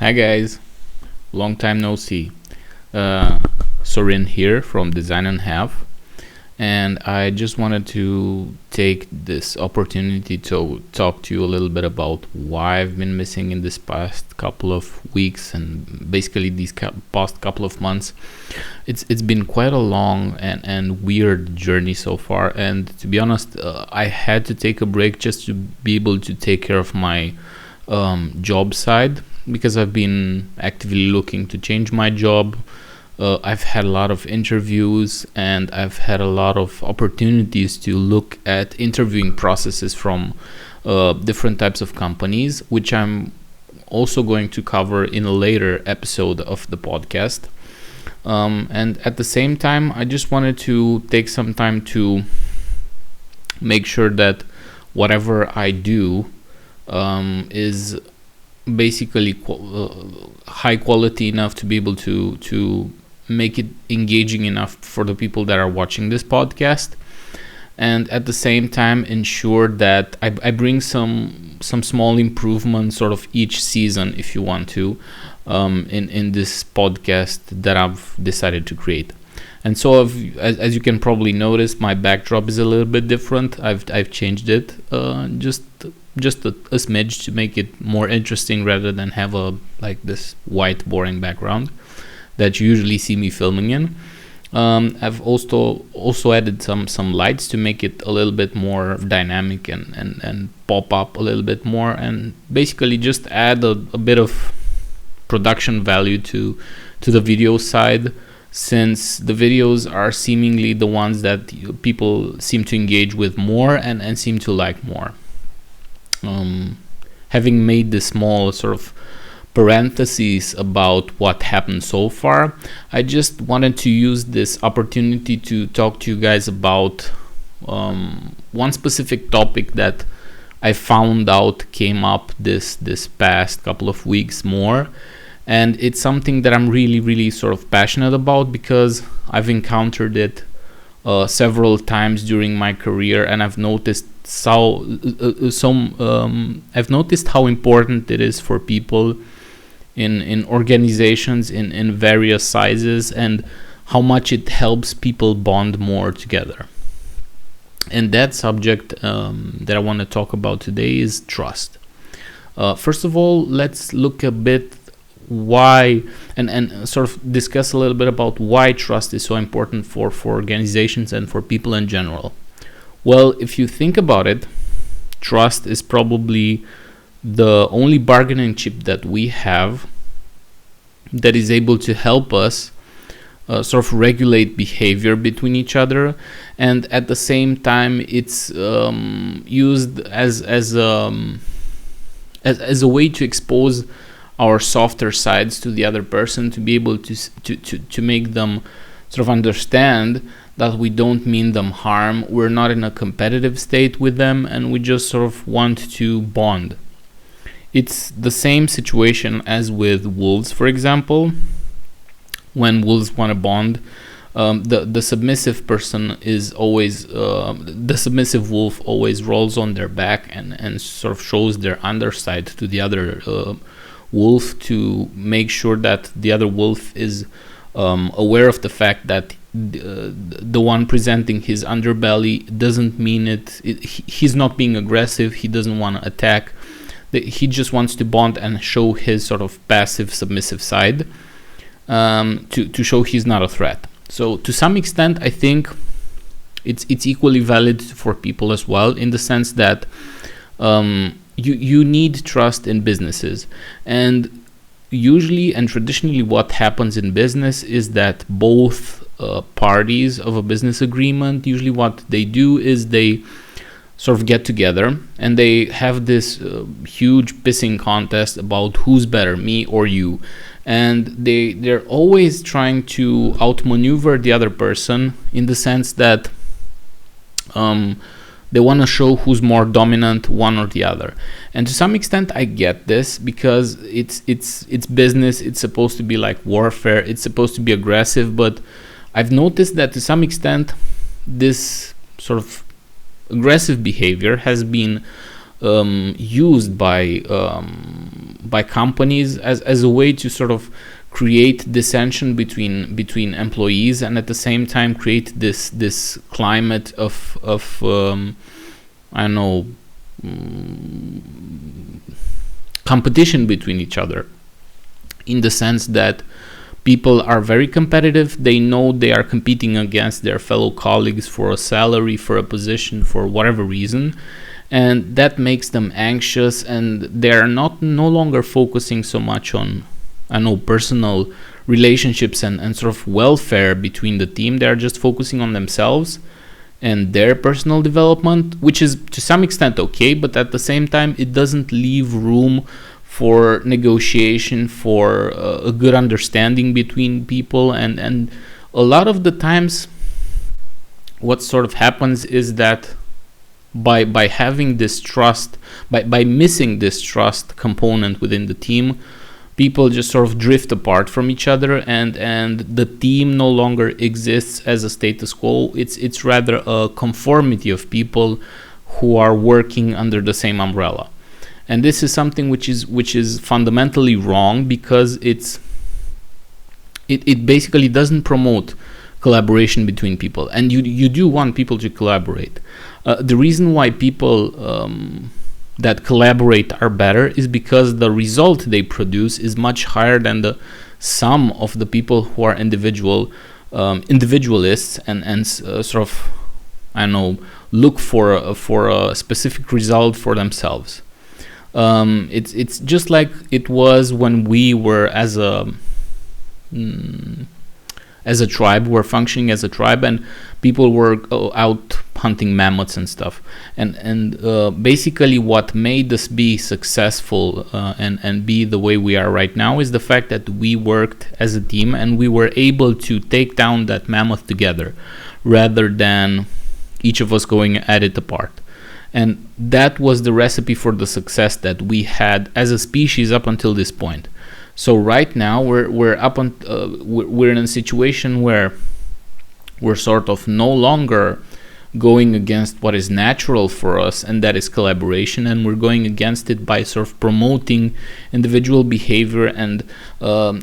Hi guys, long time no see. Uh, Sorin here from Design and Half, and I just wanted to take this opportunity to talk to you a little bit about why I've been missing in this past couple of weeks and basically these past couple of months. It's been quite a long and weird journey so far, and to be honest, I had to take a break just to be able to take care of my job side because I've been actively looking to change my job. I've had a lot of interviews and I've had a lot of opportunities to look at interviewing processes from different types of companies, which I'm also going to cover in a later episode of the podcast. And at the same time, I just wanted to take some time to make sure that whatever I do is basically high quality enough to be able to make it engaging enough for the people that are watching this podcast, and at the same time ensure that I bring some small improvements sort of each season, if you want to, in this podcast that I've decided to create. And so as you can probably notice, my backdrop is a little bit different. I've changed it just a smidge to make it more interesting rather than have this white boring background that you usually see me filming in. I've also added some lights to make it a little bit more dynamic and pop up a little bit more, and basically just add a bit of production value to the video side, since the videos are seemingly the ones that people seem to engage with more and seem to like more. Having made this small sort of parentheses about what happened so far, I just wanted to use this opportunity to talk to you guys about one specific topic that I found out came up this past couple of weeks more. And it's something that I'm really sort of passionate about because I've encountered it several times during my career, and I've noticed I've noticed how important it is for people in organizations in various sizes, and how much it helps people bond more together. And that subject that I want to talk about today is trust. First of all, let's look a bit why and sort of discuss a little bit about why trust is so important for organizations and for people in general. Well, if you think about it, trust is probably the only bargaining chip that we have that is able to help us sort of regulate behavior between each other, and at the same time it's used as a way to expose our softer sides to the other person, to be able to make them sort of understand that we don't mean them harm, we're not in a competitive state with them, and we just sort of want to bond. It's the same situation as with wolves, for example. When wolves want to bond, the submissive person is always the submissive wolf always rolls on their back and sort of shows their underside to the other wolf to make sure that the other wolf is aware of the fact that the one presenting his underbelly doesn't mean it. He's not being aggressive. He doesn't want to attack. He just wants to bond and show his sort of passive submissive side, to show he's not a threat. So to some extent, I think it's equally valid for people as well, in the sense that you need trust in businesses, and usually and traditionally what happens in business is that both parties of a business agreement, usually what they do is they sort of get together and they have this huge pissing contest about who's better, me or you, and they're always trying to outmaneuver the other person, in the sense that they want to show who's more dominant, one or the other. And to some extent I get this, because it's business. It's supposed to be like warfare. It's supposed to be aggressive, but I've noticed that to some extent this sort of aggressive behavior has been used by companies as a way to sort of create dissension between employees, and at the same time create this climate of I don't know, competition between each other, in the sense that people are very competitive. They know they are competing against their fellow colleagues for a salary, for a position, for whatever reason, and that makes them anxious, and they are no longer focusing so much on, I know, personal relationships and sort of welfare between the team. They are just focusing on themselves and their personal development, which is to some extent okay, but at the same time it doesn't leave room for negotiation, for a good understanding between people. And a lot of the times what sort of happens is that by having this trust, by missing this trust component within the team, people just sort of drift apart from each other, and the team no longer exists as a status quo. It's rather a conformity of people who are working under the same umbrella. And this is something which is fundamentally wrong, because it basically doesn't promote collaboration between people, and you do want people to collaborate. The reason why people that collaborate are better is because the result they produce is much higher than the sum of the people who are individualists and sort of, I don't know, look for a specific result for themselves. It's just like it was when we were as a tribe, we're functioning as a tribe, and people were out hunting mammoths and stuff. And basically what made us be successful and be the way we are right now is the fact that we worked as a team, and we were able to take down that mammoth together, rather than each of us going at it apart. And that was the recipe for the success that we had as a species up until this point. So right now we're in a situation where we're sort of no longer going against what is natural for us, and that is collaboration, and we're going against it by sort of promoting individual behavior and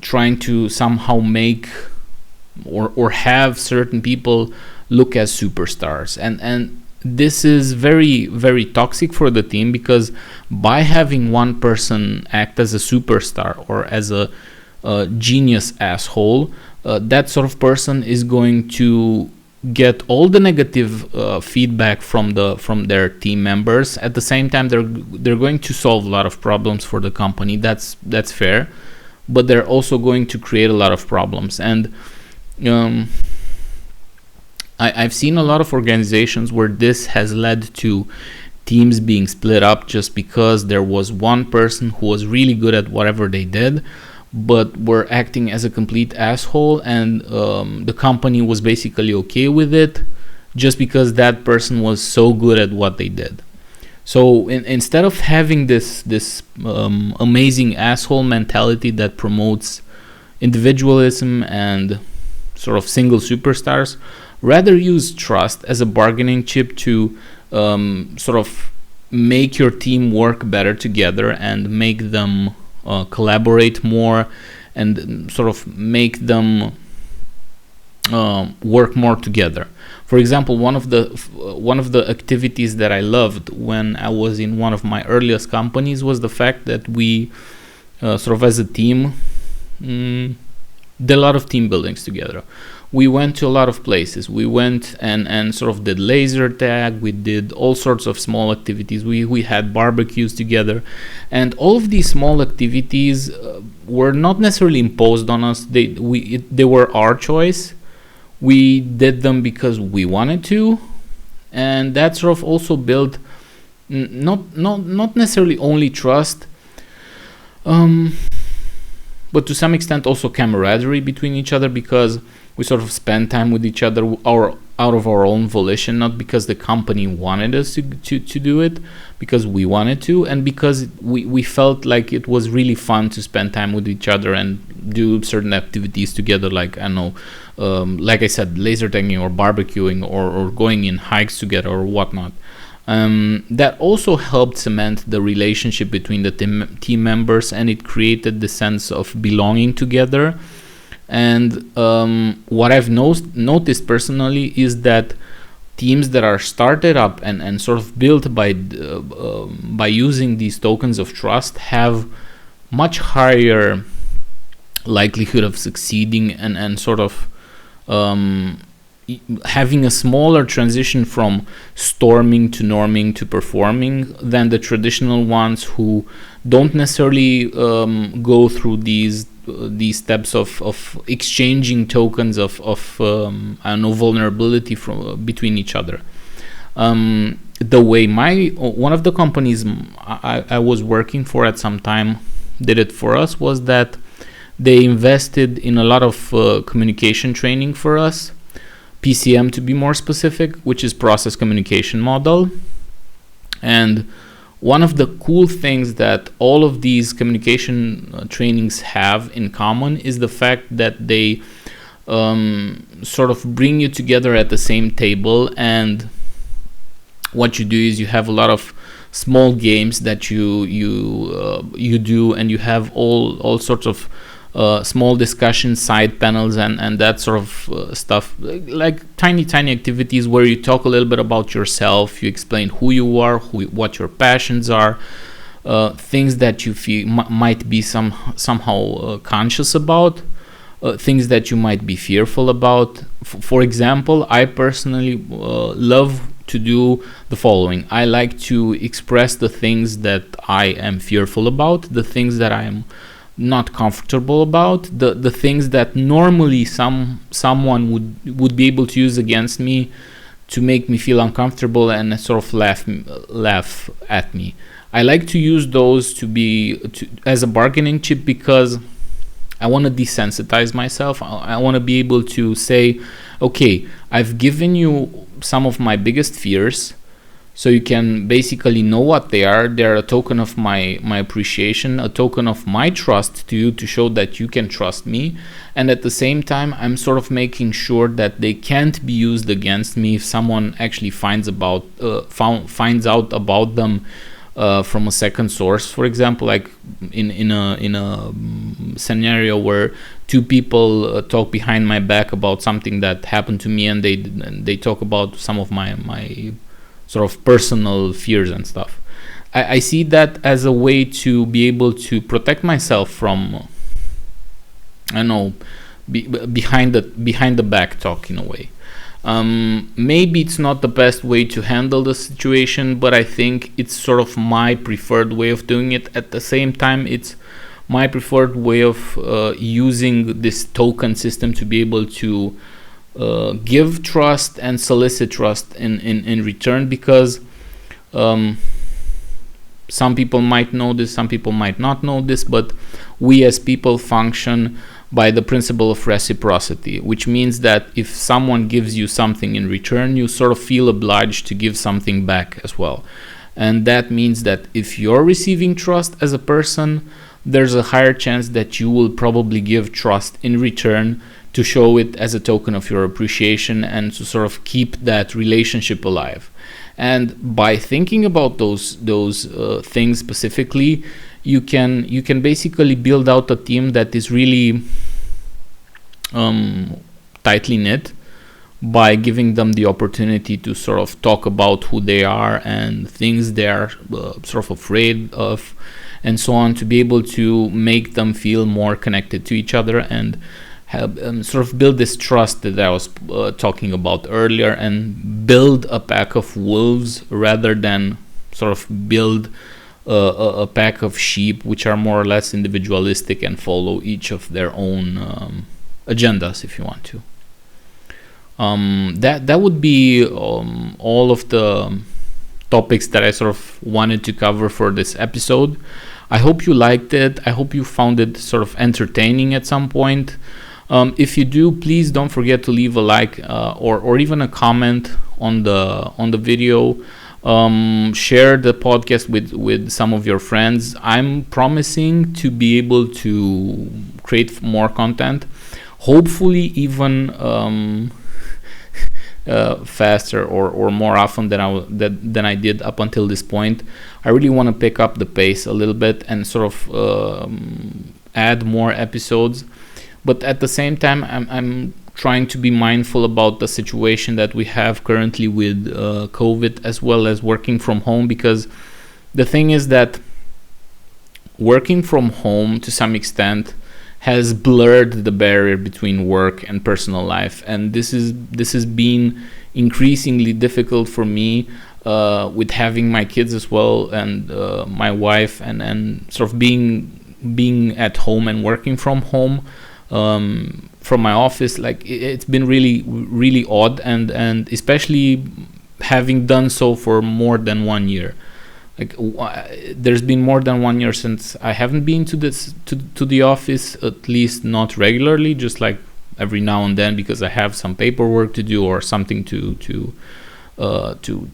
trying to somehow make or have certain people look as superstars. And this is very, very toxic for the team, because by having one person act as a superstar or as a genius asshole, that sort of person is going to get all the negative feedback from their team members. At the same time, they're going to solve a lot of problems for the company. That's fair, but they're also going to create a lot of problems. And I've seen a lot of organizations where this has led to teams being split up just because there was one person who was really good at whatever they did, but were acting as a complete asshole, and the company was basically okay with it just because that person was so good at what they did. So instead of having this amazing asshole mentality that promotes individualism and sort of single superstars, rather use trust as a bargaining chip to sort of make your team work better together and make them collaborate more, and sort of make them work more together. For example, one of the activities that I loved when I was in one of my earliest companies was the fact that we sort of as a team did a lot of team buildings together. We went to a lot of places. We went and sort of did laser tag. We did all sorts of small activities. We had barbecues together. And all of these small activities were not necessarily imposed on us. They were our choice. We did them because we wanted to. And that sort of also built not necessarily only trust, but to some extent also camaraderie between each other, because we sort of spend time with each other out of our own volition, not because the company wanted us to do it, because we wanted to, and because we felt like it was really fun to spend time with each other and do certain activities together, like, I don't know, like I said, laser tagging or barbecuing or going in hikes together or whatnot. That also helped cement the relationship between the team members, and it created the sense of belonging together. And what I've noticed personally is that teams that are started up and sort of built by using these tokens of trust have much higher likelihood of succeeding and sort of having a smaller transition from storming to norming to performing than the traditional ones who don't necessarily go through these steps of exchanging tokens of I don't know, vulnerability from between each other. The way one of the companies I was working for at some time did it for us was that they invested in a lot of communication training for us, PCM to be more specific, which is process communication model. And one of the cool things that all of these communication trainings have in common is the fact that they sort of bring you together at the same table, and what you do is you have a lot of small games that you do, and you have all sorts of small discussions, side panels, and that sort of stuff, like tiny activities where you talk a little bit about yourself, you explain who you are, what your passions are, things that you feel might be somehow conscious about, things that you might be fearful about. For example, I personally love to do the following. I like to express the things that I am fearful about, the things that I am not comfortable about, the things that normally someone would be able to use against me to make me feel uncomfortable and sort of laugh at me. I like to use those as a bargaining chip, because I want to desensitize myself. I want to be able to say, okay, I've given you some of my biggest fears, so you can basically know what they are. They're a token of my appreciation, a token of my trust to you, to show that you can trust me. And at the same time, I'm sort of making sure that they can't be used against me if someone actually finds out about them from a second source. For example, like in a scenario where two people talk behind my back about something that happened to me, and they talk about some of my sort of personal fears and stuff. I see that as a way to be able to protect myself from, I don't know, behind the back talk in a way. Maybe it's not the best way to handle the situation, but I think it's sort of my preferred way of doing it. At the same time, it's my preferred way of using this token system to be able to give trust and solicit trust in return, because some people might know this, some people might not know this, but we as people function by the principle of reciprocity, which means that if someone gives you something in return, you sort of feel obliged to give something back as well. And that means that if you're receiving trust as a person, there's a higher chance that you will probably give trust in return to show it as a token of your appreciation and to sort of keep that relationship alive. And by thinking about those things specifically, you can basically build out a team that is really tightly knit, by giving them the opportunity to sort of talk about who they are and things they are sort of afraid of, and so on, to be able to make them feel more connected to each other and have sort of build this trust that I was talking about earlier, and build a pack of wolves rather than sort of build a pack of sheep which are more or less individualistic and follow each of their own agendas, if you want to. That would be all of the topics that I sort of wanted to cover for this episode. I hope you liked it. I hope you found it sort of entertaining at some point. If you do, please don't forget to leave a like or even a comment on the video. Share the podcast with some of your friends. I'm promising to be able to create more content, hopefully even faster or more often than I did up until this point. I really want to pick up the pace a little bit and sort of add more episodes, but at the same time I'm trying to be mindful about the situation that we have currently with COVID, as well as working from home, because the thing is that working from home to some extent has blurred the barrier between work and personal life, and this has been increasingly difficult for me with having my kids as well, and my wife, and sort of being at home and working from home from my office. Like, it's been really odd, and especially having done so for more than 1 year. Like, there's been more than 1 year since I haven't been to the office, at least not regularly, just like every now and then, because I have some paperwork to do or something to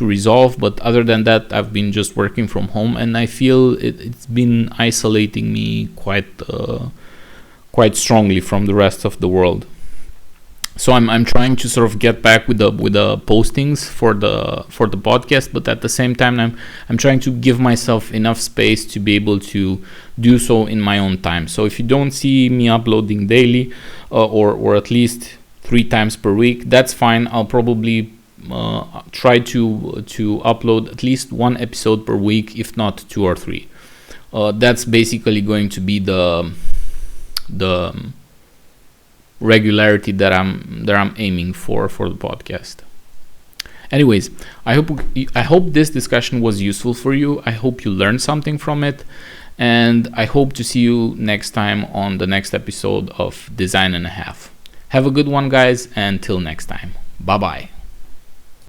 resolve. But other than that, I've been just working from home, and I feel it's been isolating me quite strongly from the rest of the world. So I'm trying to sort of get back with the postings for the podcast, but at the same time I'm trying to give myself enough space to be able to do so in my own time. So if you don't see me uploading daily, or at least 3 times per week, that's fine. I'll probably try to upload at least 1 episode per week, if not 2 or 3. That's basically going to be the regularity that I'm aiming for the podcast. Anyways, I hope this discussion was useful for you. I hope you learned something from it, and I hope to see you next time on the next episode of Design and a Half. Have a good one, guys, and till next time. Bye bye.